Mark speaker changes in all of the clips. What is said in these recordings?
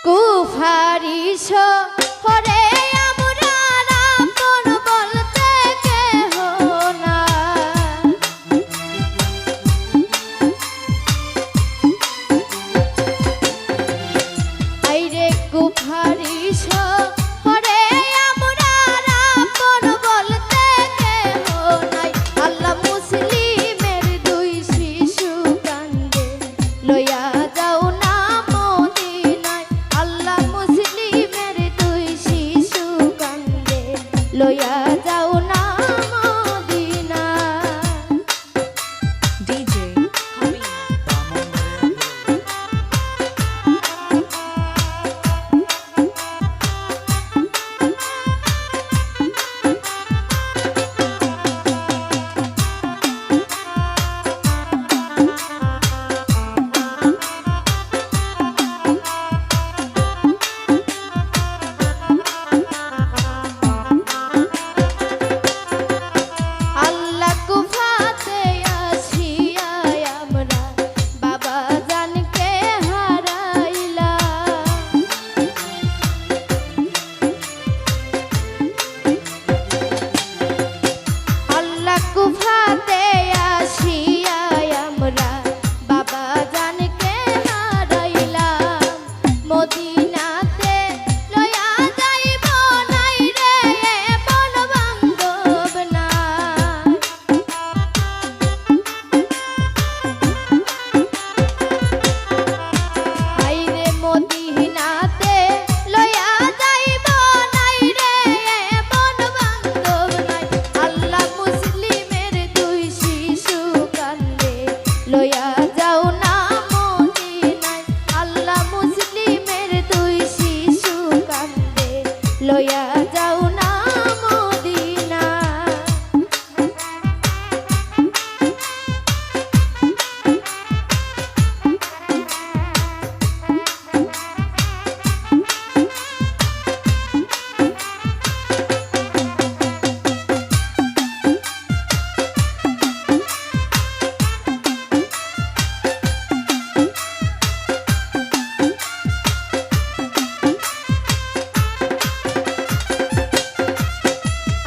Speaker 1: কুফারি শহরে আমরা আপন বলতে কেহ নাই। আইরে কুফারি শহরে আমরা আপন বলতে কেহ নাই। আল্লাহ মুসলিমের দুই শিশু কান্দে লইয়া যাও না মদিনায়। আল্লাহ মুসলিমের দুই শিশু কান্দে লইয়া যাও না মদিনায়।
Speaker 2: DJ Habib
Speaker 1: আল্লাহ কুফাতে আসিয়া আমরা বাবা জানকে হারাইলাম। আল্লাহ কুফাতে আসিয়া আমরা বাবা জানকে হারাইলাম। মদিনাতে লইয়া যাইব নাই রে বন বান্ধব নাই। হাইরে মদিনাতে লইয়া যাইব নাই রে বন বান্ধব নাই। আল্লাহ মুসলিমের দুই শিশু কান্দে লইয়া যাও না মদিনায়। আল্লাহ মুসলিমের দুই শিশু কান্দে লইয়া যাও না মদিনায়।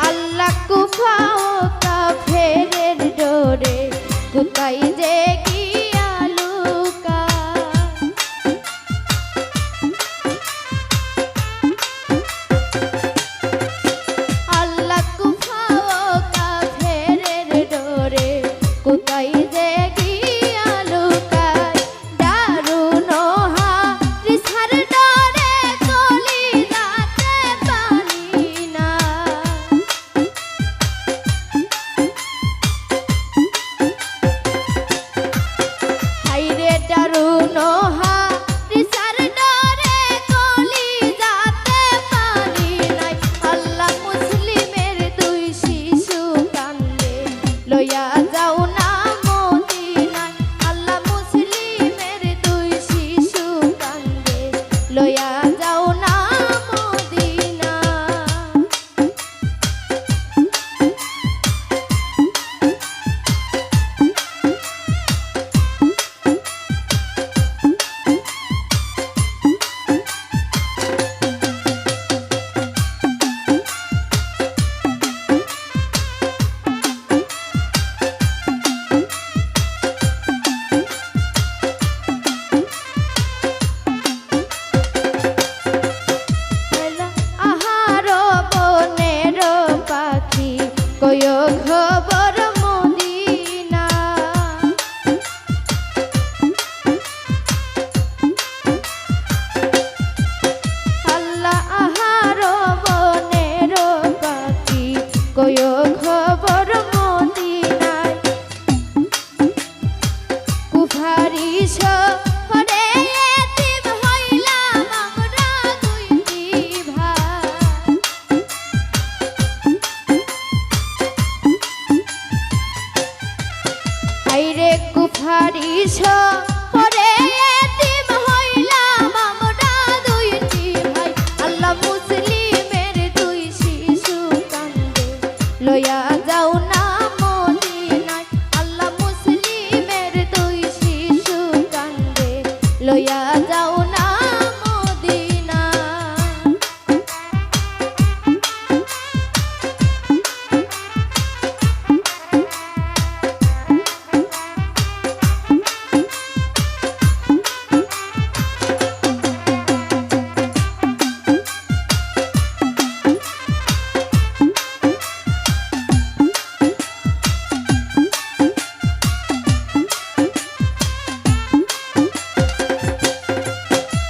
Speaker 1: আল্লাহ কুফা ও কাফেরের ডোরে কোথায় যে গিয়া লুকায়। আল্লাহ কুফা ও কাফেরের ডোরে কোথায় যে গিয়া লুকায়। দারুন হারিসার ডোরে কলিজাতে পানি না। হাইরে দারুন হারিসার ডোরে কলিজাতে পানি নাই। আল্লাহ মুসলিমের দুই শিশু কান্দে লইয়া যাও না মদিনায়। আল্লাহ মুসলিমের দুই শিশু কান্দে লইয়া যাও না মদিনায়।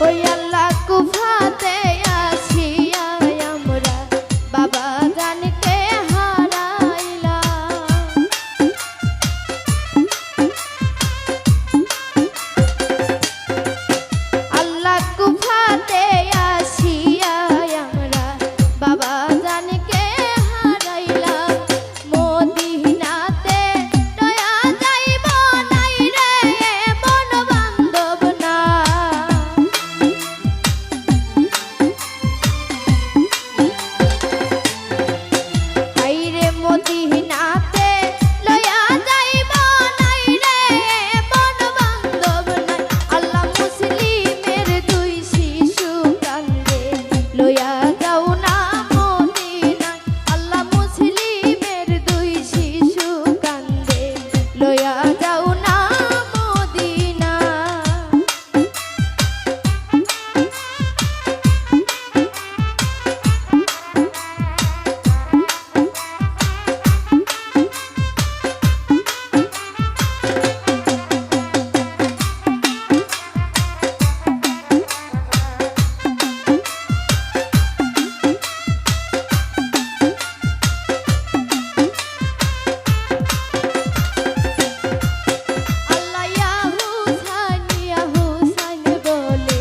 Speaker 1: ওই আল্লাহ কুফাতে আসিয়া আমরা বাবা জানকে হারাইলাম। আল্লাহ কুফাতে আসিয়া আমরা বাবা জানকে হারাইলাম। মদিনাতে দয়া যাইব নাই রে মন বান্ধব না। হাইরে মদিনাতে লয়া যাইব নাই রে মন বান্ধব নাই। আল্লাহ মুসলিমের দুই শিশু কান্দে লয়া যাও না মদিনায়। আল্লাহ মুসলিমের দুই শিশু কান্দে লয়া যাও না মদিনায়। আল্লাহ ইয়া হুসাইন বলে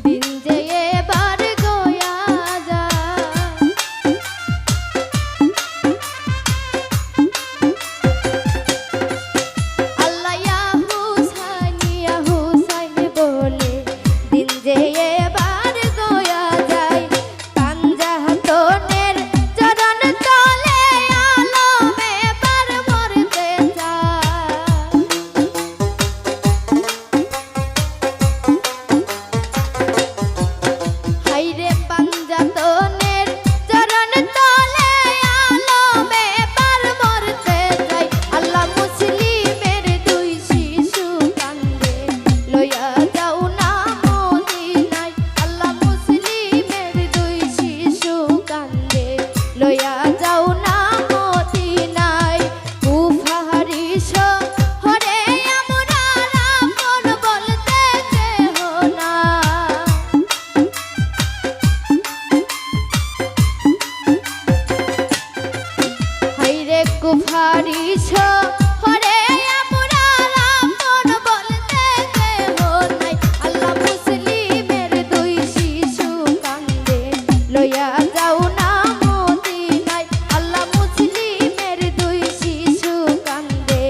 Speaker 1: দিন যে এবার গয়া যায়। আল্লাহ ইয়া হুসাইন বলে দিন যে এবার গয়া যায়। পাঞ্জাতনের চরণ তলে আলম এবার মরতে চায়। হাইরে পাঞ্জাতনের চরণ তলে আলম এবার মরতে চাই। আল্লাহ মুসলিমের দুই শিশু কান্দে লয়া যাও না মদিনায়। আল্লাহ মুসলিমের দুই শিশু কান্দে লয়া যাও না মদিনায়। কুফারি শহরে আমরা আপন বলতে কেহ না। হাইরে কুফারি শহরে আমরা আপন বলতে কেহ নাই। আল্লাহ মুসলিমের দুই শিশু কান্দে লয়া যাও না মদিনায়। আল্লাহ মুসলিমের দুই শিশু কান্দে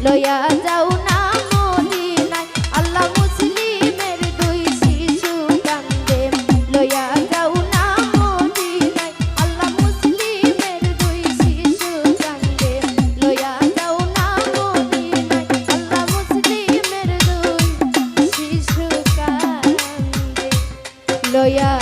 Speaker 1: লয়া যাও না মদিনায়। আল্লাহ মুসলিমের দুই শিশু কান্দে লয়া যাও না মদিনায়। আল্লাহ মুসলিমের দুই শিশু কান্দে লয়া যাও না মদিনায়। আল্লাহ মুসলিমের দুই শিশু কান্দে লয়া